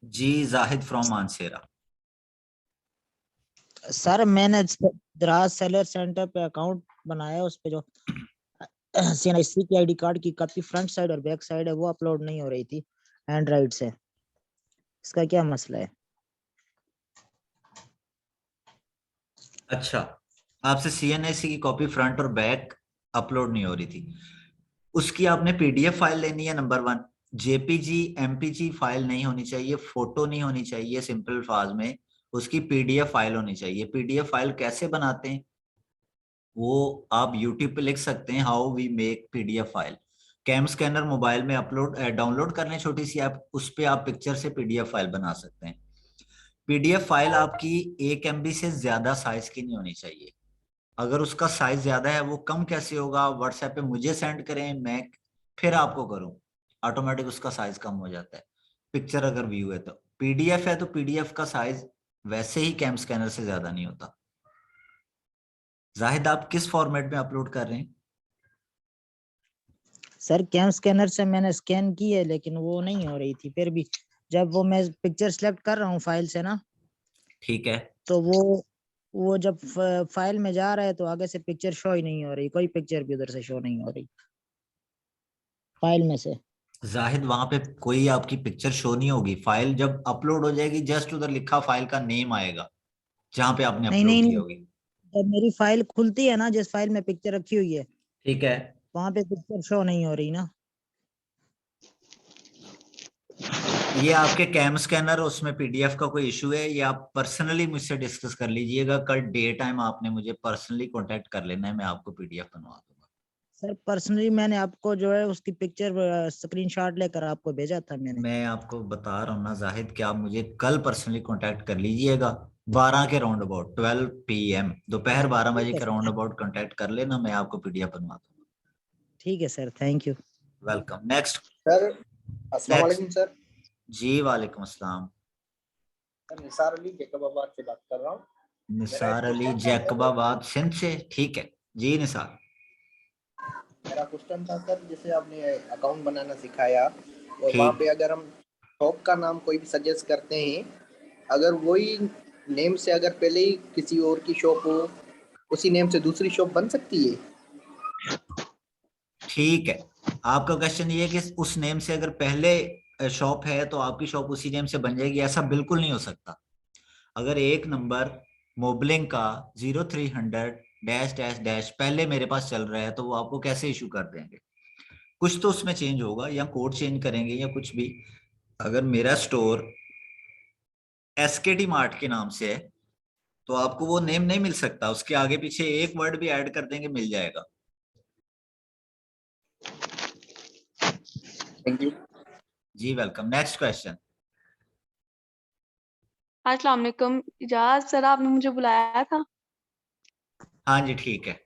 Ji Zahid from Mansehra. Sir मैंने Daraz seller center पे account बनाया, उस पे जो सीएनआईसी की आईडी कार्ड की कॉपी फ्रंट साइड और बैक साइड है वो अपलोड नहीं हो रही थी एंड्रॉइड से। इसका क्या मसला है? अच्छा, आपसे सीएनएसी की कॉपी फ्रंट और बैक अपलोड नहीं हो रही थी। उसकी आपने पीडीएफ फाइल लेनी है number one. JPG MPG file नहीं होनी चाहिए, फोटो नहीं होनी चाहिए, सिंपल अल्फाज में उसकी पीडीएफ फाइल होनी चाहिए। पीडीएफ फाइल कैसे बनाते हैं वो आप यूट्यूब पे लिख सकते हैं, how we make PDF file. CamScanner mobile में अपलोड डाउनलोड कर लें, छोटी सी ऐप, उस पे आप पिक्चर से पीडीएफ फाइल बना सकते हैं। पीडीएफ फाइल आपकी 1 MB से ज्यादा साइज की नहीं होनी चाहिए। अगर उसका साइज ज्यादा है, वो कम कैसे होगा? व्हाट्सएप पे मुझे सेंड करें, मैं फिर आपको करूं, ऑटोमेटिक उसका साइज कम हो जाता है। पिक्चर अगर व्यू है तो, पीडीएफ है तो पीडीएफ का साइज वैसे ही कैम स्कैनर से ज्यादा नहीं होता। जाहिद आप किस फॉर्मेट में अपलोड कर रहे हैं? सर कैम स्कैनर से मैंने स्कैन की है लेकिन वो नहीं हो रही थी। फिर भी जब वो मैं पिक्चर सेलेक्ट कर रहा हूँ फाइल से ना, ठीक है। तो वो जब फाइल में जा रहा है तो आगे से पिक्चर शो ही नहीं हो रही, कोई पिक्चर भी उधर से शो नहीं हो रही फाइल में से। जाहिद वहां पे कोई आपकी पिक्चर शो नहीं होगी, फाइल जब अपलोड हो जाएगी जस्ट उधर लिखा फाइल का नेम आएगा जहां पे आपने नहीं नहीं अपलोड की नहीं, होगी। जब मेरी फाइल खुलती है ना, जिस फाइल में पिक्चर रखी हुई है, ठीक है। वहां पे पिक्चर शो नहीं हो रही ना। ये आपके कैम स्कैनर उसमें पीडीएफ का कोई इशू है, ये आप पर्सनली मुझसे डिस्कस कर लीजिएगा। कल डे टाइम आपने मुझे पर्सनली कांटेक्ट कर लेना है, मैं आपको पीडीएफ बनवा दूंगा। सर पर्सनली मैंने आपको जो है उसकी पिक्चर स्क्रीनशॉट लेकर आपको भेजा था मैंने। मैं आपको बता रहा हूँ ना जाहिद, कि आप मुझे कल पर्सनली कांटेक्ट कर लीजिएगा 12 के राउंड अबाउट, 12 PM, दोपहर 12 बजे ठीक है के राउंड सर। अबाउट कांटेक्ट कर लेना, मैं आपको पीडीएफ बनवा दूंगा। ठीक है sir, thank you. Welcome. Next. Sir अस्सलाम नेक्स्ट। वालेकुम सर। जी वालेकुम अस्सलाम। सर निसार अली जैकबाबाद से बात कर रहा हूँ। मेरा एक निसार अली क्वेश्चन था सर। जैकबाबाद सिंध से, ठीक है जी निसार। मेरा क्वेश्चन था सर, जैसे आपने अकाउंट बनाना सिखाया और वहाँ ठीक। पे अगर हम शॉप का नाम कोई भी सजेस्ट करते हैं, अगर वही नेम से अगर पहले ही किसी और की शॉप हो, उसी नेम से दूसरी शॉप बन सकती है? ठीक है, आपका क्वेश्चन ये है कि उस नेम से अगर पहले शॉप है तो आपकी शॉप उसी नेम से बन जाएगी? ऐसा बिल्कुल नहीं हो सकता। अगर एक नंबर मोबलिंग का 0300 डैश डैश डैश पहले मेरे पास चल रहा है तो वो आपको कैसे इशू कर देंगे? कुछ तो उसमें चेंज होगा, या कोड चेंज करेंगे या कुछ भी। अगर मेरा स्टोर एसकेडी मार्ट के नाम से है तो आपको वो नेम नहीं मिल सकता, उसके आगे पीछे एक वर्ड भी ऐड कर देंगे मिल जाएगा। Thank you. जी वेलकम। Next question. अस्सलाम वालेकुम। इजाज सर, आपने मुझे बुलाया था? हाँ जी ठीक है,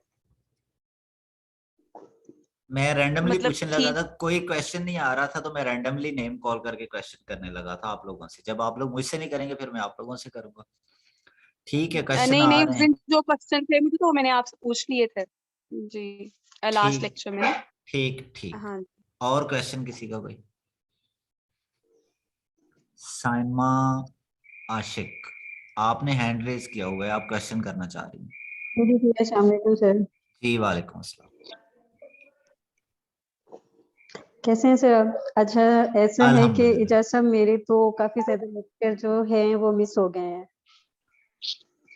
मैं रैंडमली मतलब पूछने लगा ठीक। था, कोई क्वेश्चन नहीं आ रहा था तो मैं रैंडमली नेम कॉल करके क्वेश्चन करने लगा था आप लोगों से। जब आप लोग मुझसे नहीं करेंगे फिर मैं आप लोगों से करूंगा। ठीक है, क्वेश्चन नहीं आ नहीं, रहे उस हैं। दिन जो क्वेश्चन थे मुझे तो मैंने आपसे पूछ लिए थे जी, लास्ट ठीक लेक्चर में ना। ठीक ठीक। हाँ। और क्वेश्चन किसी का कोई? साइमा आशिक, आपने हैंड रेज किया हुआ है, आप क्वेश्चन करना चाह रही हैं? जी अस्सलाम वालेकुम सर। जी वालेकुम अस्सलाम। कैसे हैं सर आप? अच्छा, ऐसा है कि अल्हम्दुलिल्लाह। इजाज़ साहब, मेरे तो काफी ज्यादा लेक्चर जो हैं वो मिस हो गए हैं,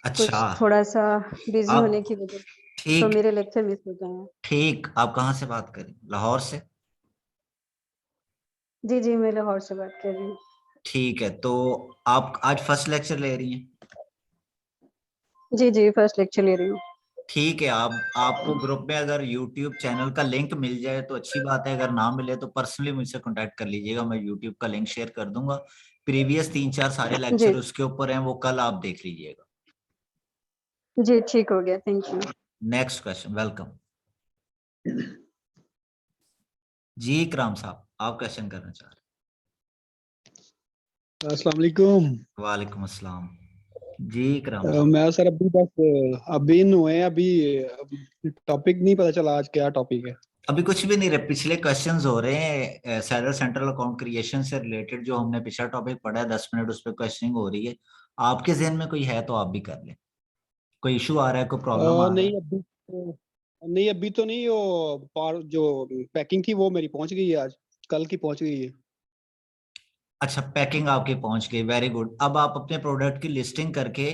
अच्छा, कुछ थोड़ा सा बिजी होने आप की वजह से, तो ठीक मेरे लेक्चर मिस हो गए हैं। ठीक, आप कहाँ से बात करें? लाहौर से? जी जी, मैं लाहौर से बात कर रही हूँ। ठीक है, तो आप आज फर्स्ट लेक्चर ले रही हैं? जी जी, फर्स्ट लेक्चर ले रही हूँ। ठीक है, आप आपको ग्रुप में अगर यूट्यूब चैनल का लिंक मिल जाए तो अच्छी बात है, अगर ना मिले तो पर्सनली मुझसे कांटेक्ट कर लीजिएगा, मैं यूट्यूब का लिंक शेयर कर दूंगा। प्रीवियस 3-4 सारे जी लेक्चर उसके ऊपर हैं, वो कल आप देख लीजिएगा। जी, ठीक हो गया, thank you. Next question. Welcome जी इकराम साहब, आप क्वेश्चन करना चाह रहे अस्सलाम वालेकुम। हैं? वालेकुम अस्सलाम। जी इकराम साहब। मैं सर अभी बस अभी इन हुए हैं, अभी टॉपिक नहीं पता चला आज क्या टॉपिक है। अभी कुछ भी नहीं रहे, पिछले क्वेश्चंस हो रहे हैं सेलर सेंट्रल अकाउंट क्रिएशन से रिलेटेड, जो हमने पिछला टॉपिक पढ़ा है 10 मिनट उस पर क्वेश्चनिंग हो रही है। आपके जहन में कोई है तो आप भी कर लें। कोई इशू आ रहा है, कोई प्रॉब्लम आ रहा है? नहीं अभी तो नहीं, वो जो पैकिंग थी वो मेरी पहुंच गई है, आज कल की पहुंच गई है। अच्छा, पैकिंग आपकी पहुंच गई, वेरी गुड। अब आप अपने प्रोडक्ट की लिस्टिंग करके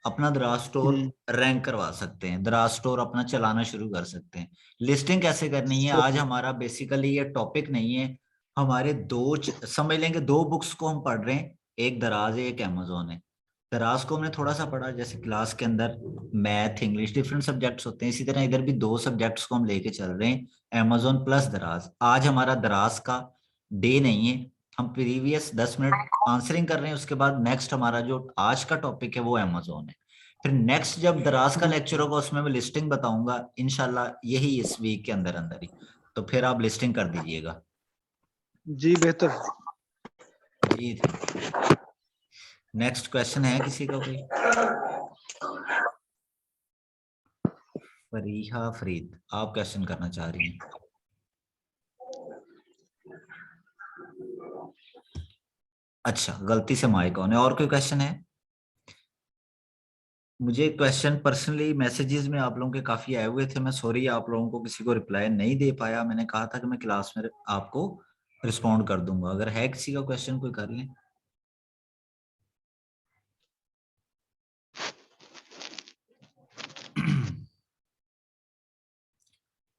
अपना दराज स्टोर हम्म। रैंक करवा सकते हैं, दराज स्टोर अपना चलाना शुरू कर सकते हैं। लिस्टिंग कैसे करनी है, आज हमारा बेसिकली ये टॉपिक नहीं है। हमारे समझ लेंगे, दो बुक्स को हम पढ़ रहे हैं, एक दराज है एक अमेजोन है। दराज को हमने थोड़ा सा पढ़ा, जैसे क्लास के अंदर मैथ इंग्लिश डिफरेंट सब्जेक्ट्स होते हैं, इसी तरह इधर भी दो सब्जेक्ट्स को हम लेके चल रहे हैं, अमेजोन प्लस दराज। आज हमारा दराज का डे नहीं है, हम प्रीवियस 10 मिनट आंसरिंग कर रहे हैं, उसके बाद नेक्स्ट हमारा जो आज का टॉपिक है वो अमेजोन है। फिर नेक्स्ट जब दराज का लेक्चर होगा उसमें मैं लिस्टिंग बताऊंगा इंशाल्लाह, यही इस वीक के अंदर अंदर ही। तो फिर आप लिस्टिंग कर दीजिएगा। जी बेहतर। जी, नेक्स्ट क्वेश्चन है किसी का कोई? फरीहा फरीद, आप क्वेश्चन करना चाह रही हैं? अच्छा, गलती से माइक ऑन है। और कोई क्वेश्चन है? मुझे क्वेश्चन पर्सनली मैसेजेस में आप लोगों के काफी आए हुए थे, मैं सॉरी आप लोगों को किसी को रिप्लाई नहीं दे पाया। मैंने कहा था कि मैं क्लास में आपको रिस्पॉन्ड कर दूंगा। अगर है किसी का क्वेश्चन कोई कर लें।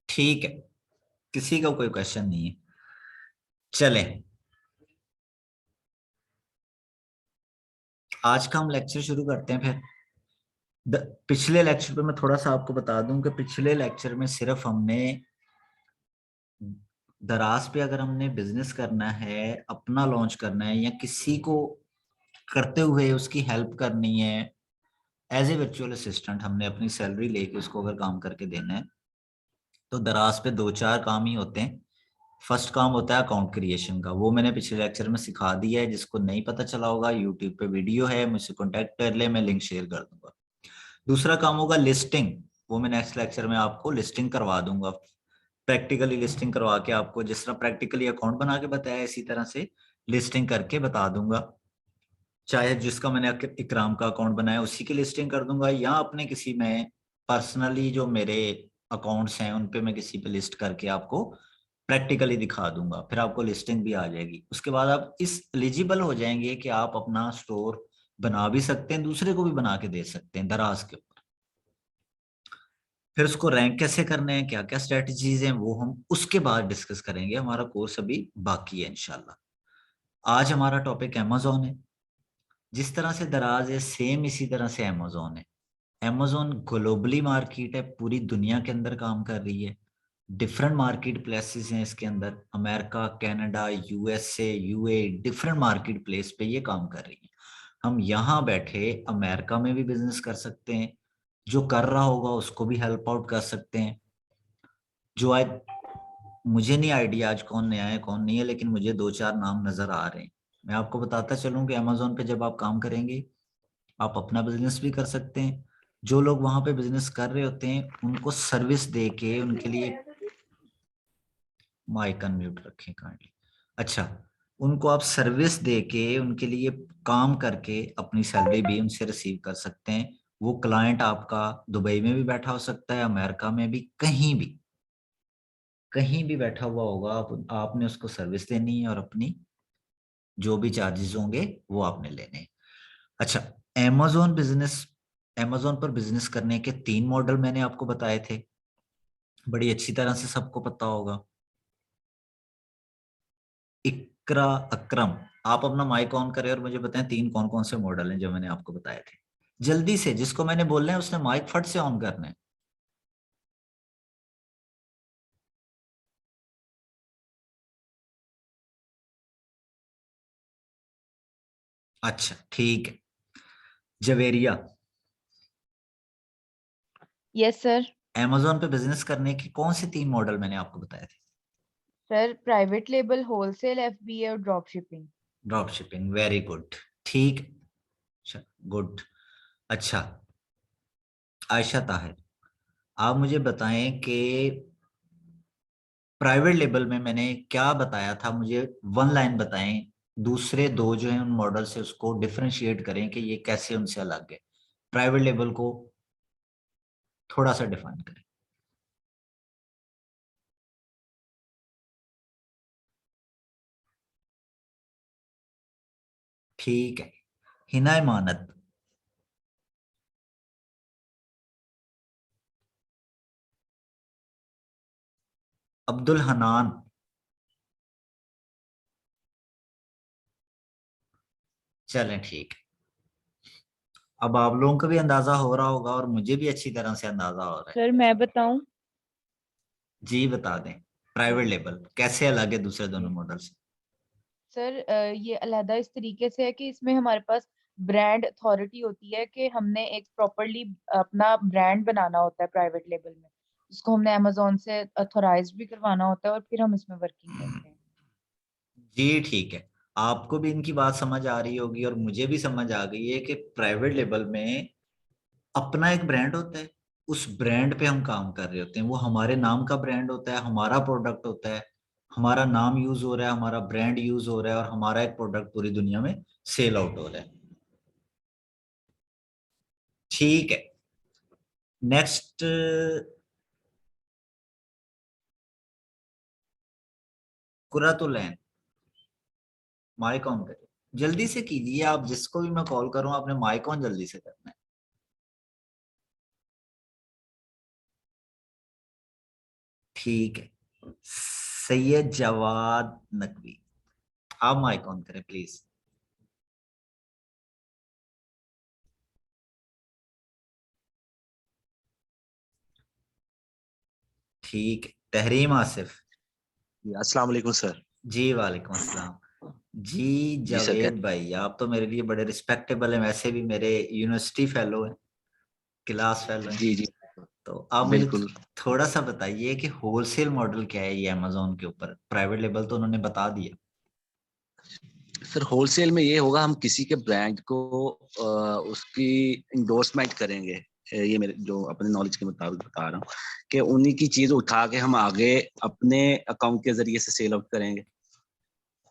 ठीक है, किसी का कोई क्वेश्चन नहीं है, चले आज का हम लेक्चर शुरू करते हैं। फिर पिछले लेक्चर पे मैं थोड़ा सा आपको बता दूं कि पिछले लेक्चर में सिर्फ हमने दराज पे अगर हमने बिजनेस करना है, अपना लॉन्च करना है, या किसी को करते हुए उसकी हेल्प करनी है एज ए वर्चुअल असिस्टेंट, हमने अपनी सैलरी लेके उसको अगर काम करके देना है, तो दराज पे दो चार काम ही होते हैं। फर्स्ट काम होता है अकाउंट क्रिएशन का, वो मैंने पिछले लेक्चर में सिखा दिया है। जिसको नहीं पता चला होगा यूट्यूब पे वीडियो है, मुझसे कॉन्टेक्ट कर ले, मैं लिंक शेयर कर दूंगा। दूसरा काम होगा लिस्टिंग, वो मैं नेक्स्ट लेक्चर में आपको लिस्टिंग करवा दूंगा, प्रैक्टिकली लिस्टिंग करवा के आपको जिस तरह प्रैक्टिकली अकाउंट बना के बताया इसी तरह से लिस्टिंग करके बता दूंगा। चाहे जिसका मैंने इकराम का अकाउंट बनाया उसी की लिस्टिंग कर दूंगा, या अपने किसी में पर्सनली जो मेरे अकाउंट्स हैं उन पे मैं किसी पे लिस्ट करके आपको प्रैक्टिकली दिखा दूंगा, फिर आपको लिस्टिंग भी आ जाएगी। उसके बाद आप इस एलिजिबल हो जाएंगे कि आप अपना स्टोर बना भी सकते हैं, दूसरे को भी बना के दे सकते हैं दराज के ऊपर। फिर उसको रैंक कैसे करने हैं, क्या क्या स्ट्रेटजीज हैं, वो हम उसके बाद डिस्कस करेंगे। हमारा कोर्स अभी बाकी है इंशाल्लाह। आज हमारा टॉपिक अमेजोन है। जिस तरह से दराज है सेम इसी तरह से अमेजोन है। अमेजोन ग्लोबली मार्केट है, पूरी दुनिया के अंदर काम कर रही है। डिफरेंट मार्केट प्लेसेस हैं इसके अंदर, America, Canada, USA, UAE, different marketplace पे ये काम कर रही है। हम यहाँ बैठे अमेरिका में भी बिजनेस कर सकते हैं, जो कर रहा होगा उसको भी हेल्प आउट कर सकते हैं। जो आज मुझे नहीं आइडिया आज कौन नया है कौन नहीं है, लेकिन मुझे दो चार नाम नजर आ रहे हैं। मैं आपको बताता चलूं कि अमेजोन पे जब आप काम करेंगे आप अपना बिजनेस भी कर सकते हैं। जो लोग वहां पे बिजनेस कर रहे होते हैं उनको सर्विस दे के उनके लिए, माइक अनम्यूट रखें काइंडली। अच्छा, उनको आप सर्विस दे के उनके लिए काम करके अपनी सैलरी भी उनसे रिसीव कर सकते हैं। वो क्लाइंट आपका दुबई में भी बैठा हो सकता है, अमेरिका में भी, कहीं भी बैठा हुआ होगा, आपने उसको सर्विस देनी है और अपनी जो भी चार्जेस होंगे वो आपने लेने हैं। अच्छा, अमेजोन पर बिजनेस करने के 3 मॉडल मैंने आपको बताए थे, बड़ी अच्छी तरह से सबको पता होगा। इकरा, अक्रम, आप अपना माइक ऑन करें और मुझे बताएं 3 कौन कौन से मॉडल हैं जो मैंने आपको बताए थे। जल्दी से, जिसको मैंने बोलना है उसने माइक फट से ऑन करना है। अच्छा ठीक है, जवेरिया। Yes sir. अमेजोन पे बिजनेस करने के कौन से 3 मॉडल मैंने आपको बताए थे? Sir private label, wholesale, FBA और drop shipping. Drop shipping, very good, ठीक, गुड। अच्छा, आयशा ताहिर, आप मुझे बताएं कि प्राइवेट लेबल में मैंने क्या बताया था, मुझे वन लाइन बताएं, दूसरे दो जो है उन मॉडल से उसको डिफरेंशिएट करें कि ये कैसे उनसे अलग है। प्राइवेट लेबल को थोड़ा सा डिफाइन करें। ठीक है, हिना इमानत। अब्दुल हनान। चलें ठीक है, अब आप लोगों को भी अंदाजा हो रहा होगा और मुझे भी अच्छी तरह से अंदाजा हो रहा है। सर मैं बताऊं? जी बता दें, प्राइवेट लेबल कैसे अलग है दूसरे दोनों मॉडल से। सर ये अलहदा इस तरीके से है कि इसमें हमारे पास ब्रांड अथॉरिटी होती है कि हमने एक प्रॉपरली अपना ब्रांड बनाना होता है प्राइवेट लेबल में, जिसको हमने अमेजोन से अथोराइज भी करवाना होता है और फिर हम इसमें वर्किंग करते हैं। जी ठीक है, आपको भी इनकी बात समझ आ रही होगी और मुझे भी समझ आ गई है कि प्राइवेट लेबल में अपना एक ब्रांड होता है, उस ब्रांड पे हम काम कर रहे होते हैं, वो हमारे नाम का ब्रांड होता है, हमारा प्रोडक्ट होता है, हमारा नाम यूज हो रहा है, हमारा ब्रांड यूज हो रहा है और हमारा एक प्रोडक्ट पूरी दुनिया में सेल आउट हो रहा है। ठीक है, नेक्स्ट कुरातुलैन, माइक ऑन करिए, जल्दी से कीजिए, आप जिसको भी मैं कॉल करूं आपने माइक ऑन जल्दी से करना है। ठीक है, सैयद जवाद नकवी, आप माइक ऑन करें प्लीज। ठीक है, तहरीम आसिफ। अस्सलाम वालेकुम सर। जी वालेकुम अस्सलाम। जी जी सर, जावेद भाई, आप तो मेरे लिए बड़े रिस्पेक्टेबल हैं, वैसे भी मेरे यूनिवर्सिटी फेलो हैं, क्लास फेलो हैं। जी जी तो आप मुझे बिल्कुल। थोड़ा सा बताइए कि होलसेल मॉडल क्या है ये अमेजोन के ऊपर, प्राइवेट लेबल तो उन्होंने बता दिया। सर होलसेल में ये होगा, हम किसी के ब्रांड को उसकी इंडोर्समेंट करेंगे। ये मेरे जो अपने नॉलेज के मुताबिक बता रहा हूँ कि उन्हीं की चीज उठा के हम आगे अपने अकाउंट के जरिए से सेल आउट करेंगे।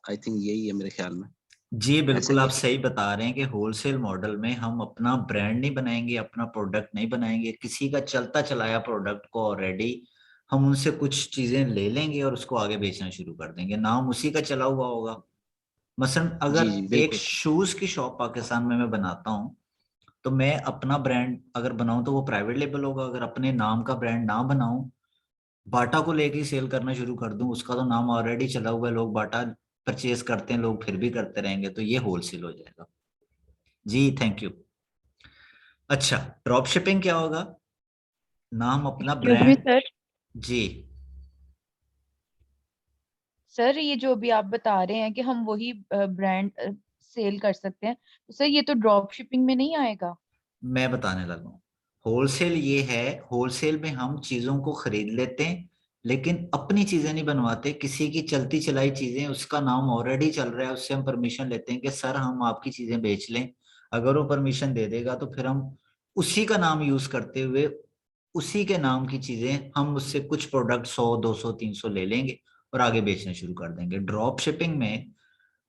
आई थिंक यही है मेरे ख्याल में। जी ऐसे बिल्कुल, आप नहीं? सही बता रहे हैं कि होलसेल मॉडल में हम अपना ब्रांड नहीं बनाएंगे, अपना प्रोडक्ट नहीं बनाएंगे, किसी का चलता चलाया प्रोडक्ट को ऑलरेडी हम उनसे कुछ चीजें ले लेंगे और उसको आगे बेचना शुरू कर देंगे, नाम उसी का चला हुआ होगा। मसलन जी अगर जी एक बिल्कुल। शूज की शॉप पाकिस्तान में मैं बनाता हूँ, तो मैं अपना ब्रांड अगर बनाऊं तो वो प्राइवेट लेबल होगा। अगर अपने नाम का ब्रांड ना बनाऊं, बाटा को लेके सेल करना शुरू कर दूं, उसका तो नाम ऑलरेडी चला हुआ है, लोग बाटा परचेज करते हैं, लोग फिर भी करते रहेंगे, तो ये होलसेल हो जाएगा। जी थैंक यू। अच्छा, ड्रॉप शिपिंग क्या होगा? नाम अपना एक्सक्यूज मी ब्रांड। सर। जी सर ये जो भी आप बता रहे हैं कि हम वही ब्रांड सेल कर सकते हैं, तो सर ये तो ड्रॉप शिपिंग में नहीं आएगा। मैं बताने लगा हूँ, होलसेल ये है, होलसेल में हम चीजों को खरीद लेते हैं लेकिन अपनी चीजें नहीं बनवाते, किसी की चलती चलाई चीजें, उसका नाम ऑलरेडी चल रहा है, उससे हम परमिशन लेते हैं कि सर हम आपकी चीजें बेच लें। अगर वो परमिशन दे देगा तो फिर हम उसी का नाम यूज करते हुए उसी के नाम की चीजें हम उससे कुछ प्रोडक्ट 100 200 300 ले लेंगे और आगे बेचना शुरू कर देंगे। ड्रॉप शिपिंग में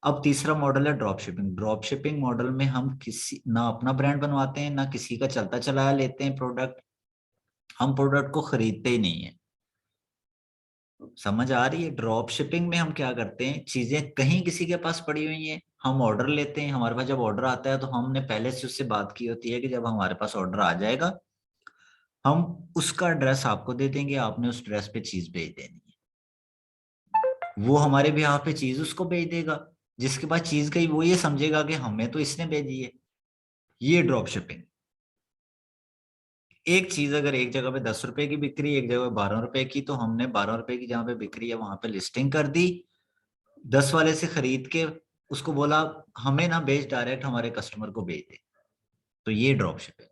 अब तीसरा मॉडल है drop shipping. Drop shipping model में हम किसी ना अपना ब्रांड बनवाते हैं ना किसी का चलता चलाया लेते हैं प्रोडक्ट, हम प्रोडक्ट को खरीदते ही नहीं है। समझ आ रही है? ड्रॉप शिपिंग में हम क्या करते हैं, चीजें कहीं किसी के पास पड़ी हुई हैं, हम ऑर्डर लेते हैं, हमारे पास जब ऑर्डर आता है तो हमने पहले से उससे बात की होती है कि जब हमारे पास ऑर्डर आ जाएगा हम उसका एड्रेस आपको दे देंगे, आपने उस एड्रेस पे चीज भेज देनी है, वो हमारे भी यहाँ पे चीज उसको भेज देगा, जिसके पास चीज गई वो ये समझेगा कि हमें तो इसने भेजी है। ये ड्रॉप शिपिंग। एक चीज अगर एक जगह पे 10 रुपए की बिक्री, एक जगह पे 12 रुपए की, तो हमने 12 रुपए की जहाँ पे बिक्री है वहां पे लिस्टिंग कर दी, 10 वाले से खरीद के उसको बोला हमें ना बेच, डायरेक्ट हमारे कस्टमर को बेच दे। तो ये ड्रॉप शिपिंग।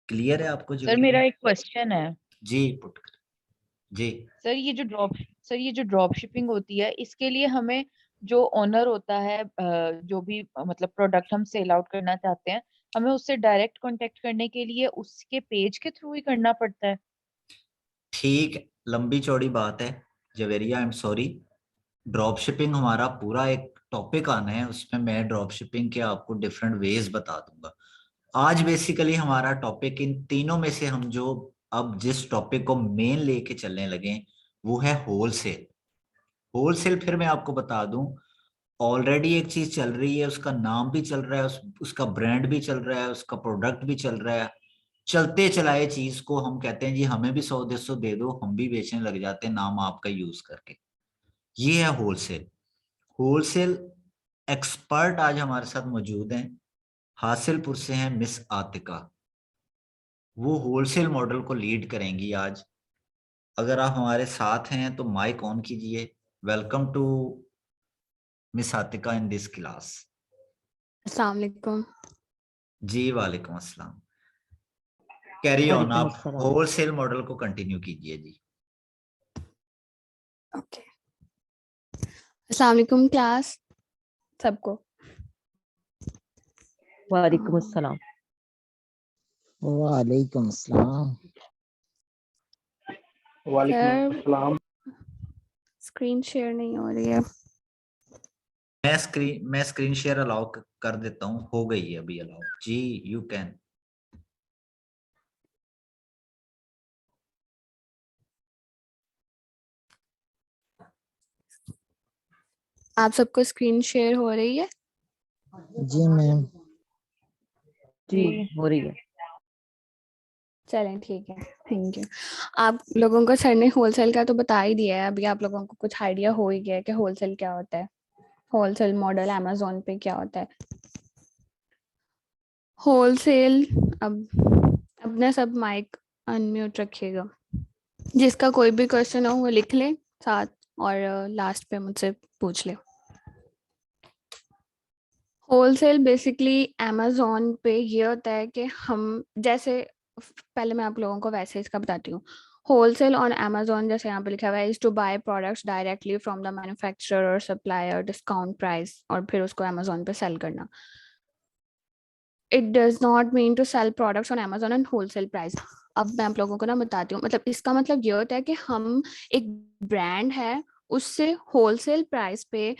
क्लियर है आपको जो सर भी मेरा है? एक क्वेश्चन है। जी पुट कर। जी सर ये जो ड्रॉप शिपिंग होती है, इसके लिए हमें जो ओनर होता है, जो भी मतलब प्रोडक्ट हम सेल आउट करना चाहते हैं, हमें उससे डायरेक्ट कांटेक्ट करने के लिए उसके पेज के थ्रू ही करना पड़ता है। ठीक है, लंबी चौड़ी बात है, Javeria, I am sorry, drop shipping हमारा पूरा एक टॉपिक आना है, उसमें मैं ड्रॉप शिपिंग के आपको डिफरेंट वेज बता दूंगा। आज बेसिकली हमारा टॉपिक इन तीनों में से हम जो अब जिस टॉपिक को मेन लेके चलने लगे वो है होलसेल। होलसेल फिर मैं आपको बता दूं, ऑलरेडी एक चीज चल रही है, उसका नाम भी चल रहा है, उसका ब्रांड भी चल रहा है, उसका प्रोडक्ट भी चल रहा है। चलते चलाए चीज को हम कहते हैं जी हमें भी 100-150 दे दो, हम भी बेचने लग जाते हैं नाम आपका यूज करके। ये है होलसेल। होलसेल एक्सपर्ट आज हमारे साथ मौजूद हैं, हासिलपुर से हैं मिस आतिका। वो होलसेल मॉडल को लीड करेंगी आज। अगर आप हमारे साथ हैं तो माइक ऑन कीजिए। Welcome to miss Atika in this class. अस्सलाम वालेकुम। जी वालेकुम अस्सलाम। कैरी ऑन, वालेकुम आप अस्सलाम। होलसेल मॉडल को कंटिन्यू कीजिए जी। ओके, अस्सलाम वालेकुम क्लास सबको। वालेकुम अस्सलाम। वालेकुम अस्सलाम। वालेकुम सर अस्सलाम। स्क्रीन शेयर नहीं हो रही है। मैं स्क्रीन शेयर अलाउ कर देता हूँ, हो गई है अभी अलाउ जी, यू कैन। आप सबको स्क्रीन शेयर हो रही है? जी मैम। जी हो रही है। चलें ठीक है, थैंक यू। आप लोगों को सर ने होलसेल का तो बता ही दिया है, अभी आप लोगों को कुछ आइडिया हो ही गया है कि होलसेल क्या होता है, होलसेल मॉडल अमेज़न पे क्या होता है। होलसेल, अब अपने सब माइक अनम्यूट रखिएगा। जिसका कोई भी क्वेश्चन हो वो लिख ले साथ, और लास्ट पे मुझसे पूछ ले। होलसेल बेसिकली अमेज़न पे ये होता है कि हम जैसे, पहले मैं आप लोगों को वैसे इसका बताती हूँ। होलसेल ऑन अमेज़न जैसे यहाँ पे लिखा हुआ है, is to buy products directly from the manufacturer और सप्लायर डिस्काउंट प्राइस, और फिर उसको अमेज़न पे सेल करना। It does not mean to sell products on Amazon and wholesale price. अब मैं आप लोगों को ना बताती हूँ, मतलब इसका मतलब ये होता है कि हम एक ब्रांड है उससे होलसेल प्राइस पे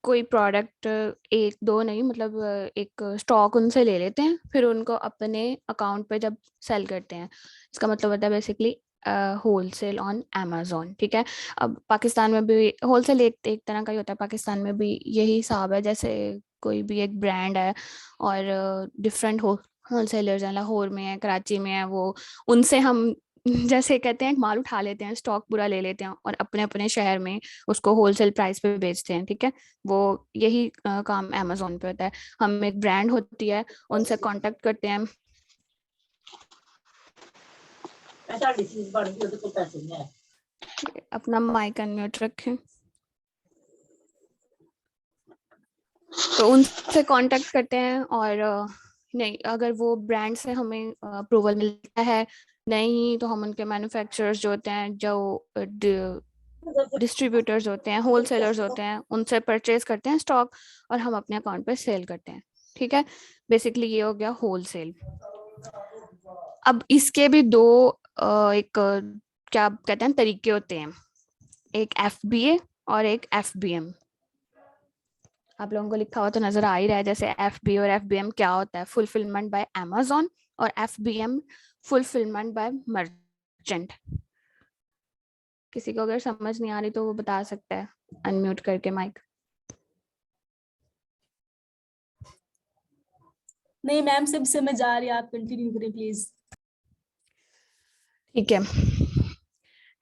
कोई प्रोडक्ट, एक दो नहीं, मतलब एक स्टॉक उनसे ले लेते हैं, फिर उनको अपने अकाउंट पे जब सेल करते हैं। इसका मतलब होता है बेसिकली होलसेल ऑन अमेज़न, ठीक है। अब पाकिस्तान में भी होलसेल एक तरह का ही होता है, पाकिस्तान में भी यही हिसाब है। जैसे कोई भी एक ब्रांड है और डिफरेंट होलसेलर्स हैं, लाहौर में है, कराची में है, वो उनसे हम जैसे कहते हैं माल उठा लेते हैं, स्टॉक पूरा ले लेते हैं और अपने अपने शहर में उसको होलसेल प्राइस पे बेचते हैं, ठीक है। वो यही काम अमेज़न पे होता है। हम एक ब्रांड होती है, उनसे कांटेक्ट करते हैं। अपना माइक अनम्यूट रखें। तो उनसे कांटेक्ट करते हैं, और नहीं, अगर वो ब्रांड से हमें अप्रूवल मिलता है, नहीं तो हम उनके मैन्युफैक्चरर्स जो होते हैं, जो डिस्ट्रीब्यूटर्स होते हैं, होलसेलर्स होते हैं, उनसे परचेज करते हैं स्टॉक और हम अपने अकाउंट पे सेल करते हैं, ठीक है। बेसिकली ये हो गया होलसेल। अब इसके भी दो क्या कहते हैं तरीके होते हैं, एक FBA और एक FBM। आप लोगों को लिखा हुआ तो नजर आ ही रहा है, जैसे FBA और FBM क्या होता है, फुलफिलमेंट बाय अमेज़न, और FBM फुलफिलमेंट बाय मर्चेंट। किसी को अगर समझ नहीं आ रही तो वो बता सकता है अनम्यूट करके माइक। नहीं मैम, सब समझ आ रही है, आप कंटिन्यू करें प्लीज। ठीक है,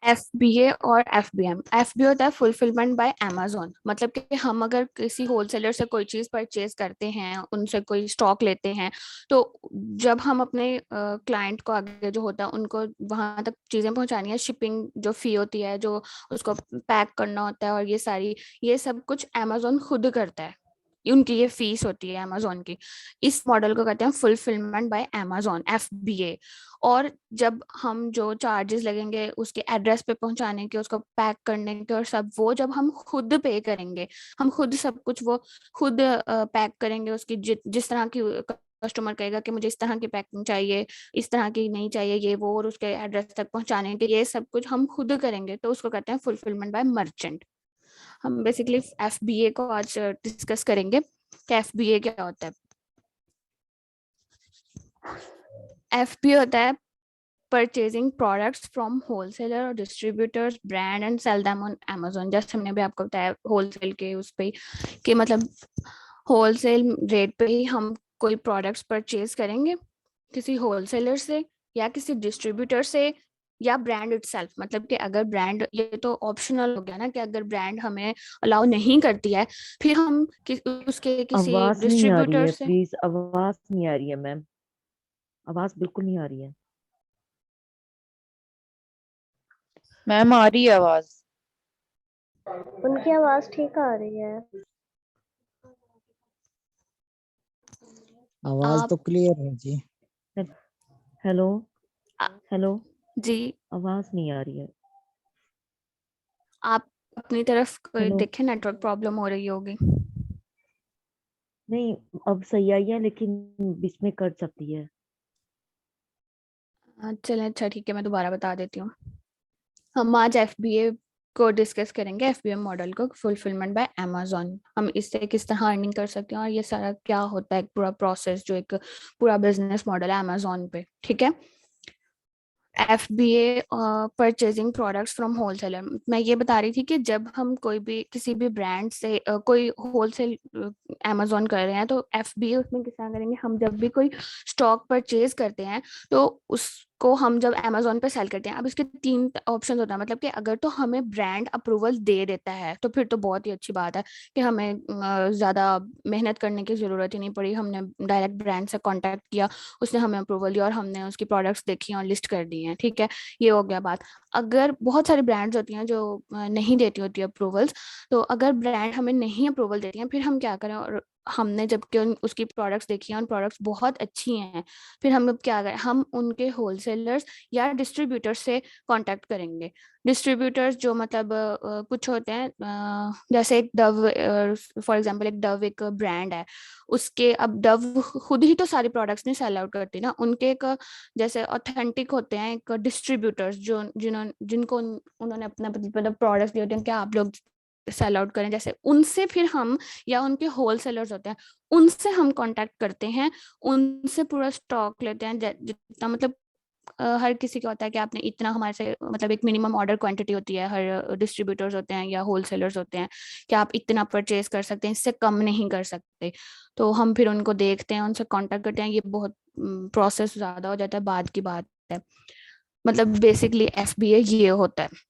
FBA और FBM। FBA होता है फुलफिलमेंट बाय अमेज़न, मतलब कि हम अगर किसी होलसेलर से कोई चीज़ परचेज करते हैं, उनसे कोई स्टॉक लेते हैं, तो जब हम अपने क्लाइंट को आगे जो होता है उनको वहां तक चीज़ें पहुंचानी है, शिपिंग जो फी होती है, जो उसको पैक करना होता है, और ये सब कुछ अमेज़न खुद करता है, उनकी ये फीस होती है अमेज़न की। इस मॉडल को कहते हैं फुलफिलमेंट बाय अमेज़न, FBA। और जब हम जो चार्जेस लगेंगे उसके एड्रेस पे पहुंचाने के, उसको पैक करने के और सब, वो जब हम खुद पे करेंगे, हम खुद सब कुछ वो खुद पैक करेंगे, उसकी जिस तरह की कस्टमर कहेगा कि मुझे इस तरह की पैकिंग चाहिए, इस तरह की नहीं चाहिए, ये वो, और उसके एड्रेस तक पहुंचाने के ये सब कुछ हम खुद करेंगे, तो उसको कहते हैं फुलफिलमेंट बाय मर्चेंट। हम बेसिकली FBA को आज डिस्कस करेंगे कि FBA क्या होता है। FBA होता है परचेजिंग प्रोडक्ट्स फ्रॉम होलसेलर और distributors brand and sell them on Amazon। जैसे हमने भी आपको बताया होलसेल के उस पे कि मतलब होलसेल रेट पे ही हम कोई प्रोडक्ट्स परचेज करेंगे किसी होलसेलर से या किसी डिस्ट्रीब्यूटर से या ब्रांड इटसेल्फ। मतलब कि अगर ब्रांड, ये तो ऑप्शनल हो गया ना कि अगर ब्रांड हमें अलाउ नहीं करती है फिर हम उसके किसी आवाज नहीं आ रही डिस्ट्रीब्यूटर है, से। प्लीज आवाज नहीं आ रही है मैम, आवाज बिल्कुल नहीं आ रही है। मैम आ रही है आवाज। उनकी आवाज ठीक आ रही है। आवाज आप तो क्लियर है जी। हेलो आ- हेलो, जी, आवाज नहीं आ रही है। आप अपनी तरफ कोई हेलो, देखे, नेटवर्क प्रॉब्लम हो रही होगी। नहीं अब सही आई है लेकिन बीच में कट जाती है। चलें, अच्छा ठीक है, मैं दोबारा बता देती हूँ। हम आज FBA को डिस्कस करेंगे, FBA मॉडल को, फुलफिलमेंट बाय Amazon। हम इससे किस तरह अर्निंग कर सकते हैं और ये सारा क्या होता है, पूरा प्रोसेस, जो एक पूरा बिजनेस मॉडल है Amazon पे, ठीक है। FBA purchasing products from wholesaler. मैं ये बता रही थी कि जब हम कोई भी किसी भी ब्रांड से कोई होलसेल Amazon कर रहे हैं तो FBA उसमें किस तरह करेंगे, हम जब भी कोई स्टॉक परचेज करते हैं तो उसको हम जब Amazon पे सेल करते हैं, अब इसके 3 ऑप्शन होता है। मतलब कि अगर तो हमें ब्रांड अप्रूवल दे देता है तो फिर तो बहुत ही अच्छी बात है कि हमें ज़्यादा मेहनत करने की ज़रूरत ही नहीं पड़ी, हमने डायरेक्ट ब्रांड से कॉन्टैक्ट किया, उसने हमें अप्रूवल दिया और हमने उसकी प्रोडक्ट्स देखी और लिस्ट कर दी हैं, ठीक है, ये हो गया बात। अगर बहुत सारी ब्रांड्स होती हैं जो नहीं देती होती अप्रूवल्स, तो अगर ब्रांड हमें नहीं अप्रूवल देती हैं फिर हम क्या करें, और हमने जबकि उसकी प्रोडक्ट्स देखी हैं और प्रोडक्ट्स बहुत अच्छी हैं, फिर हम अब क्या करें, हम उनके होलसेलर्स या डिस्ट्रीब्यूटर्स से कांटेक्ट करेंगे। डिस्ट्रीब्यूटर्स जो मतलब कुछ होते हैं, जैसे एक डव, फॉर एग्जांपल एक डव एक ब्रांड है, उसके अब डव खुद ही तो सारी प्रोडक्ट्स नहीं सेल आउट करती ना, उनके एक जैसे ऑथेंटिक होते हैं एक डिस्ट्रीब्यूटर्स जो जिनको उन्होंने अपना मतलब प्रोडक्ट्स दिए होते हैं, क्या आप लोग सेल आउट करें, जैसे उनसे फिर हम, या उनके होलसेलर्स होते हैं उनसे हम कांटेक्ट करते हैं, उनसे पूरा स्टॉक लेते हैं, जितना मतलब हर किसी का होता है कि आपने इतना हमारे से, मतलब एक मिनिमम ऑर्डर क्वांटिटी होती है, हर डिस्ट्रीब्यूटर्स होते हैं या होलसेलर्स होते हैं कि आप इतना परचेज कर सकते हैं, इससे कम नहीं कर सकते। तो हम फिर उनको देखते हैं, उनसे कांटेक्ट करते हैं, ये बहुत प्रोसेस ज़्यादा हो जाता है, बाद की बात है। मतलब बेसिकली FBA ये होता है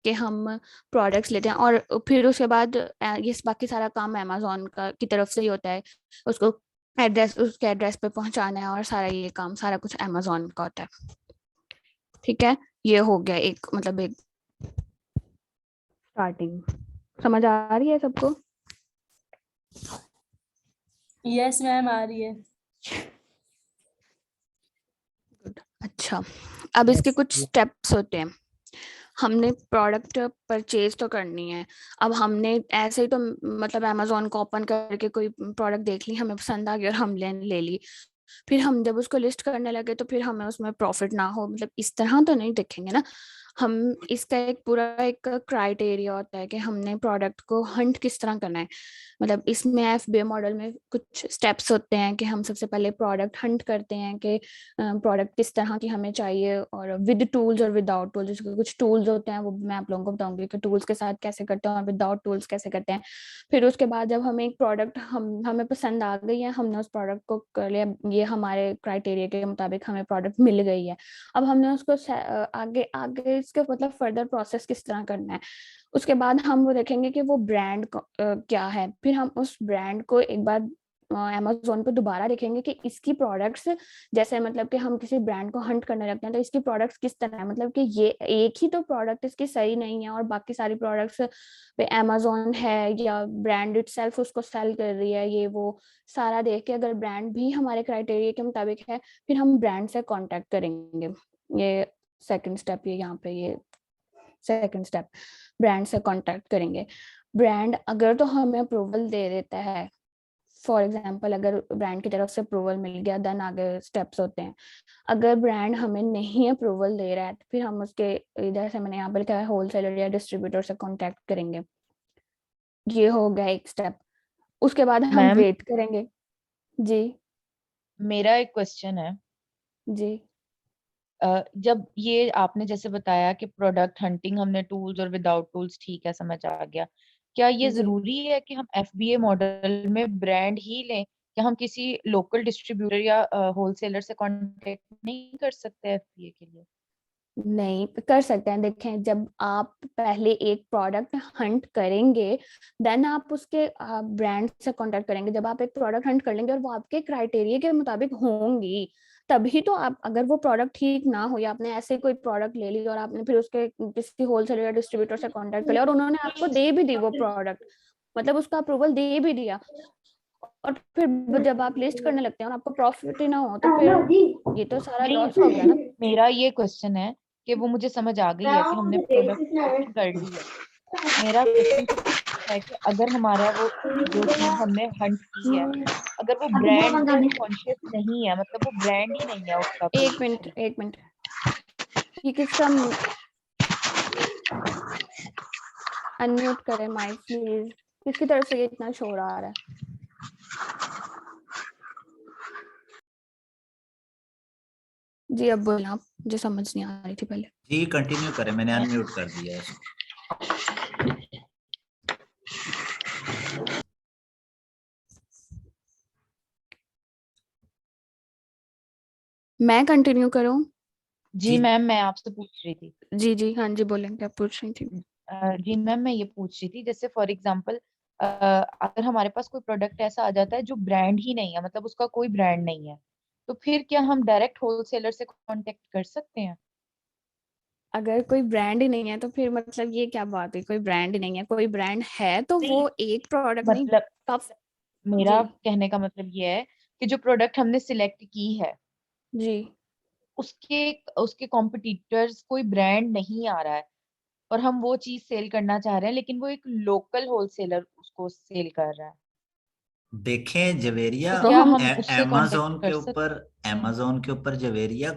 कि हम प्रोडक्ट्स लेते हैं और फिर उसके बाद ये बाकी सारा काम Amazon का की तरफ से ही होता है, उसको उसके एड्रेस पे पहुंचाना है और सारा ये काम सारा कुछ Amazon का होता है, ठीक है। ये हो गया एक, मतलब एक स्टार्टिंग। समझ आ रही है सबको? यस मैम आ रही है। अच्छा, अब इसके Yes, कुछ स्टेप्स होते हैं। हमने प्रोडक्ट परचेज तो करनी है, अब हमने ऐसे ही तो मतलब Amazon को ओपन करके कोई प्रोडक्ट देख ली, हमें पसंद आ गया और हम ले ली, फिर हम जब उसको लिस्ट करने लगे तो फिर हमें उसमें प्रॉफिट ना हो, मतलब इस तरह तो नहीं देखेंगे ना हम। इसका एक पूरा एक क्राइटेरिया होता है कि हमने प्रोडक्ट को हंट किस तरह करना है। मतलब इसमें FBA मॉडल में कुछ स्टेप्स होते हैं कि हम सबसे पहले प्रोडक्ट हंट करते हैं कि प्रोडक्ट किस तरह की हमें चाहिए, और विद टूल्स और विदाउट टूल्स। जैसे कुछ टूल्स होते हैं वो मैं आप लोगों को बताऊंगी कि टूल्स के साथ कैसे करते हैं और विदाउट टूल्स कैसे करते हैं। फिर उसके बाद जब हमें एक प्रोडक्ट हमें पसंद आ गई है, हमने उस प्रोडक्ट को कर लिया, ये हमारे क्राइटेरिया के मुताबिक हमें प्रोडक्ट मिल गई है, अब हमने उसको आगे आगे इसके मतलब फर्दर प्रोसेस किस तरह करना है। उसके बाद हम वो देखेंगे कि वो ब्रांड क्या है, फिर हम उस ब्रांड को एक बार Amazon पे दोबारा देखेंगे कि इसकी प्रोडक्ट्स, जैसे मतलब कि हम किसी ब्रांड को हंट करने लगते हैं तो इसकी प्रोडक्ट्स किस तरह है, मतलब कि ये एक ही तो प्रोडक्ट इसकी सही नहीं है और बाकी सारी प्रोडक्ट्स पे Amazon है या ब्रांड इटसेल्फ उसको सेल कर रही है, ये वो सारा देख के अगर ब्रांड भी हमारे क्राइटेरिया के मुताबिक है फिर हम ब्रांड से कांटेक्ट करेंगे। ये सेकंड स्टेप, ये यहाँ पे ये सेकंड स्टेप, ब्रांड से कांटेक्ट करेंगे। ब्रांड अगर तो हमें अप्रूवल दे देता है फॉर एग्जांपल अगर ब्रांड की तरफ से अप्रूवल मिल गया देन आगे स्टेप्स होते हैं। अगर ब्रांड हमें नहीं अप्रूवल दे रहा है तो फिर हम उसके इधर से मैंने यहाँ पर लिखा है होलसेलर या डिस्ट्रीब्यूटर से कांटेक्ट करेंगे। ये हो गया एक स्टेप। उसके बाद हम मैम वेट करेंगे। जी मेरा एक क्वेश्चन है। जी जब ये आपने जैसे बताया कि प्रोडक्ट हंटिंग हमने टूल्स और विदाउट टूल्स, ठीक है समझ आ गया। क्या ये जी जरूरी है कि हम FBA मॉडल में ब्रांड ही लें, या हम किसी लोकल डिस्ट्रीब्यूटर या होलसेलर से कांटेक्ट नहीं कर सकते FBA के लिए? नहीं कर सकते हैं। देखें, जब आप पहले एक प्रोडक्ट हंट करेंगे देन आप उसके ब्रांड से कांटेक्ट करेंगे। जब आप एक प्रोडक्ट हंट कर लेंगे और वो आपके क्राइटेरिया के मुताबिक होंगी तभी तो आप, अगर वो प्रोडक्ट ठीक ना हो या आपने ऐसे कोई प्रोडक्ट ले ली और आपने फिर उसके किसी होलसेलर या डिस्ट्रीब्यूटर से कांटेक्ट कर लिया और उन्होंने आपको दे भी दी वो प्रोडक्ट, मतलब उसका अप्रूवल दे भी दिया, और फिर जब आप लिस्ट करने लगते हैं और आपको प्रॉफिट ही ना हो तो फिर ये तो सारा नहीं, लॉस हो गया ना। मेरा ये क्वेश्चन है कि वो मुझे समझ आ गई है कि हमने प्रोडक्ट कर ली है। मेरा क्वेश्चन है कि अगर हमारा वो जो चीज हमने हंट की है, अगर वो ब्रांड कॉन्शियस नहीं है, मतलब वो ब्रांड ही नहीं है उसका कोई। एक मिनट ये किसका अनम्यूट करें माइक प्लीज। किसकी तरफ से ये इतना शोर आ रहा है? जी अब बोलना आप, मुझे समझ नहीं आ रही थी पहले। जी कंटिन्यू करें, मैंने अनम्यूट कर दिया है। मैं कंटिन्यू करूं? जी मैम, मैं आपसे पूछ रही थी। जी हाँ जी बोलें, क्या पूछ रही थी? जी मैम, मैं ये पूछ रही थी, जैसे फॉर एग्जांपल अगर हमारे पास कोई प्रोडक्ट ऐसा आ जाता है जो ब्रांड ही नहीं है, मतलब उसका कोई ब्रांड नहीं है, तो फिर क्या हम डायरेक्ट होलसेलर से कांटेक्ट कर सकते हैं? अगर कोई ब्रांड ही नहीं है तो फिर मतलब ये क्या बात है, कोई ब्रांड ही नहीं है, कोई ब्रांड है तो नहीं, वो एक प्रोडक्ट नहीं मतलब काफी। मेरा जी कहने का मतलब ये है कि जो प्रोडक्ट हमने सिलेक्ट की है जी उसके उसके कॉम्पिटिटर्स कोई ब्रांड नहीं आ रहा है, और हम वो चीज सेल करना चाह रहे हैं, लेकिन वो एक लोकल होलसेलर उसको सेल कर रहा है, देखें जवेरिया, तो क्या हम उससे कांटेक्ट अमेजोन के कर ऊपर, सकते हैं? अमेजोन के ऊपर जवेरिया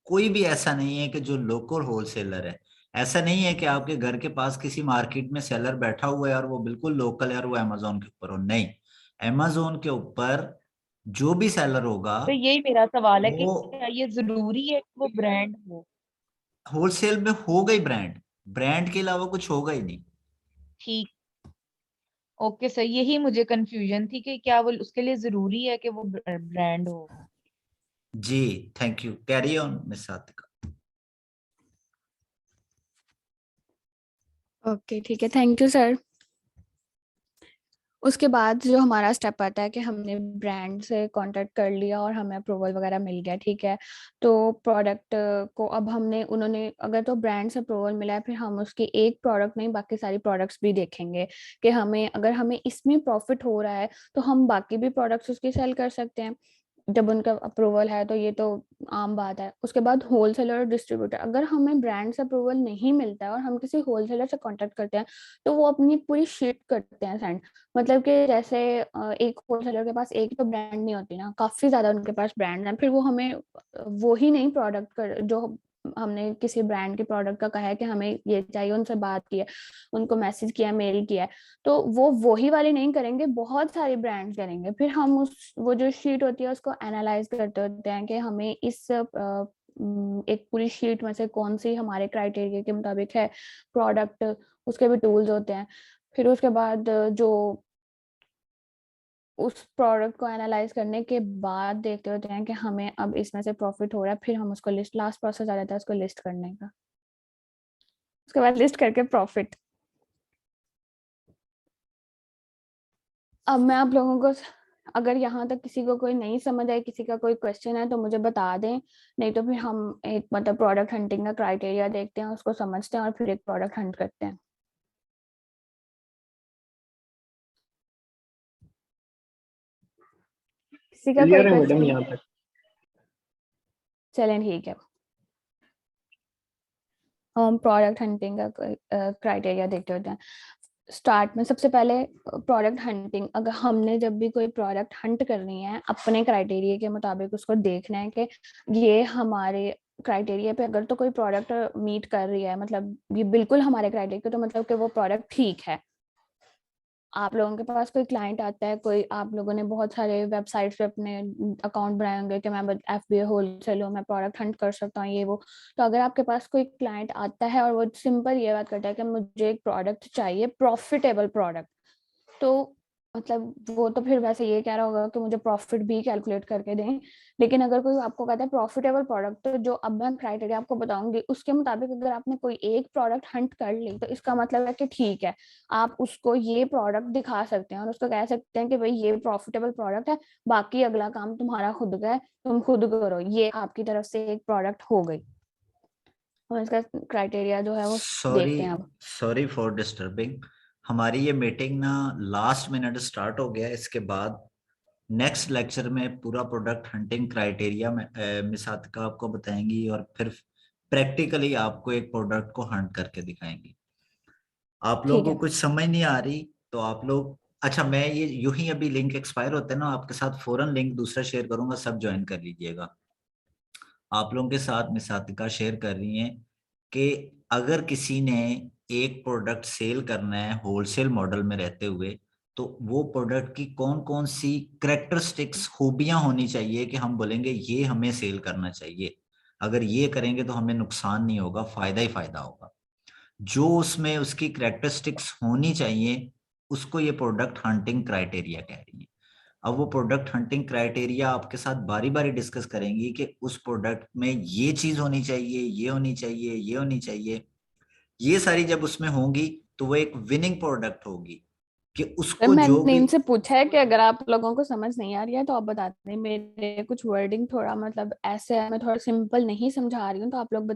कोई भी ऐसा नहीं है कि जो लोकल होलसेलर है। ऐसा नहीं है कि आपके घर के पास किसी मार्केट में सेलर बैठा हुआ है और वो बिल्कुल लोकल है और वो अमेजोन के ऊपर हो, नहीं। अमेजोन के ऊपर जो भी सेलर होगा तो यही मेरा सवाल है कि वो क्या ये जरूरी है कि वो ब्रांड हो? होलसेल में होगा ही ब्रांड, ब्रांड के अलावा कुछ होगा ही नहीं। ठीक, ओके सर, यही मुझे कंफ्यूजन थी कि क्या वो उसके लिए जरूरी है कि वो ब्रांड हो। जी thank you, carry on miss Satvika. Okay ठीक है, थैंक यू सर। उसके बाद जो हमारा स्टेप आता है कि हमने ब्रांड से कांटेक्ट कर लिया और हमें अप्रूवल वगैरह मिल गया, ठीक है। तो प्रोडक्ट को अब हमने, उन्होंने अगर तो ब्रांड से अप्रूवल मिला है फिर हम उसकी एक प्रोडक्ट नहीं बाकी सारी प्रोडक्ट्स भी देखेंगे कि हमें, अगर हमें इसमें प्रॉफिट हो रहा है तो हम बाकी भी प्रोडक्ट्स उसकी सेल कर सकते हैं जब उनका अप्रूवल है, तो ये तो आम बात है। उसके बाद होलसेलर और डिस्ट्रीब्यूटर, अगर हमें ब्रांड से अप्रूवल नहीं मिलता है और हम किसी होलसेलर से कांटेक्ट करते हैं तो वो अपनी पूरी शीट करते हैं सेंड, मतलब कि जैसे एक होलसेलर के पास एक तो ब्रांड नहीं होती ना, काफी ज्यादा उनके पास ब्रांड है, फिर वो हमें वो ही नहीं प्रोडक्ट कर जो हमने किसी ब्रांड के प्रोडक्ट का कहा है कि हमें ये चाहिए, उनसे बात की है, उनको मैसेज किया, मेल किया है, तो वो ही वाली नहीं करेंगे, बहुत सारी ब्रांड्स करेंगे। फिर हम उस वो जो शीट होती है उसको एनालाइज करते होते हैं कि हमें इस एक पूरी शीट में से कौन सी हमारे क्राइटेरिया के मुताबिक है प्रोडक्ट, उसके भी टूल्स होते हैं। फिर उसके बाद जो उस प्रोडक्ट को एनालाइज करने के बाद देखते होते हैं कि हमें अब इसमें से प्रॉफिट हो रहा है, फिर हम उसको लिस्ट, लास्ट प्रोसेस आ जाता है उसको लिस्ट करने का। उसके बाद लिस्ट करके प्रॉफिट। अब मैं आप लोगों को, अगर यहाँ तक किसी को कोई नहीं समझ आए, किसी का कोई क्वेश्चन है तो मुझे बता दें, नहीं तो फिर हम एक मतलब प्रोडक्ट हंटिंग का क्राइटेरिया देखते हैं, उसको समझते हैं और फिर एक प्रोडक्ट हंट करते हैं। किसी का कोई क्लियर है मैडम क्वेश्चन? यहाँ तक? चलें ठीक है, हम प्रोडक्ट हंटिंग का क्राइटेरिया देखते होते हैं। स्टार्ट में सबसे पहले प्रोडक्ट हंटिंग, अगर हमने जब भी कोई प्रोडक्ट हंट करनी है अपने क्राइटेरिया के मुताबिक उसको देखना है कि ये हमारे क्राइटेरिया पे अगर तो कोई प्रोडक्ट मीट कर रही है, मतलब ये बिल्कुल हमारे क्राइटेरिया पे, तो मतलब कि वो प्रोडक्ट ठीक है। आप लोगों के पास कोई क्लाइंट आता है, कोई आप लोगों ने बहुत सारे वेबसाइट्स पे अपने अकाउंट बनाए होंगे कि मैं FBA होलसेल हूँ, मैं प्रोडक्ट हंट कर सकता हूँ ये वो, तो अगर आपके पास कोई क्लाइंट आता है और वो सिंपल ये बात करता है कि मुझे एक प्रोडक्ट चाहिए, प्रॉफिटेबल प्रोडक्ट, तो मतलब वो तो फिर वैसे ये कह रहा होगा कि मुझे प्रॉफिट भी कैलकुलेट करके दें। लेकिन अगर कोई आपको कहता है प्रॉफिटेबल प्रोडक्ट, तो जो अब मैं क्राइटेरिया आपको बताऊंगी उसके मुताबिक अगर आपने कोई एक प्रोडक्ट हंट कर ली, तो इसका मतलब है कि ठीक है, आप उसको ये प्रोडक्ट दिखा सकते हैं और उसको कह सकते हैं कि भाई ये प्रॉफिटेबल प्रोडक्ट है, बाकी अगला काम तुम्हारा खुद का है, तुम खुद करो, ये आपकी तरफ से एक प्रोडक्ट हो गई। और इसका क्राइटेरिया जो है वो देखते हैं अब। सॉरी फॉर डिस्टर्बिंग, हमारी ये मीटिंग ना लास्ट मिनट स्टार्ट हो गया। इसके बाद नेक्स्ट लेक्चर में पूरा प्रोडक्ट हंटिंग क्राइटेरिया में मिस आतिका आपको बताएंगी और फिर प्रैक्टिकली आपको एक प्रोडक्ट को हंट करके दिखाएंगी। आप लोगों ठीक को है। कुछ समझ नहीं आ रही तो आप लोग, अच्छा मैं ये यूं ही अभी लिंक एक्सपायर होते हैं ना, आपके साथ फौरन लिंक दूसरा शेयर करूंगा, सब ज्वाइन कर लीजिएगा। आप लोगों के साथ मिस आतिका शेयर कर रही हैं कि अगर किसी ने एक प्रोडक्ट सेल करना है होलसेल मॉडल में रहते हुए, तो वो प्रोडक्ट की कौन कौन सी करेक्टरिस्टिक्स खूबियां होनी चाहिए कि हम बोलेंगे ये हमें सेल करना चाहिए। अगर ये करेंगे तो हमें नुकसान नहीं होगा, फायदा ही फायदा होगा। जो उसमें उसकी करेक्टरिस्टिक्स होनी चाहिए उसको ये प्रोडक्ट हंटिंग क्राइटेरिया कह रही है। अब वो प्रोडक्ट हंटिंग क्राइटेरिया आपके साथ बारी बारी डिस्कस करेंगी कि उस प्रोडक्ट में ये चीज होनी चाहिए, ये होनी चाहिए, ये होनी चाहिए। ये सारी जब उसमें होंगी तो वो एक विनिंग प्रोडक्ट होगी कि सर उसको जो मैंने भी। इनसे पूछा है कि अगर आप लोगों को समझ नहीं आ रही है तो आप बताते हैं, मेरे कुछ वर्डिंग थोड़ा मतलब ऐसे है, मैं थोड़ा सिंपल नहीं समझा रही हूँ, तो आप लोग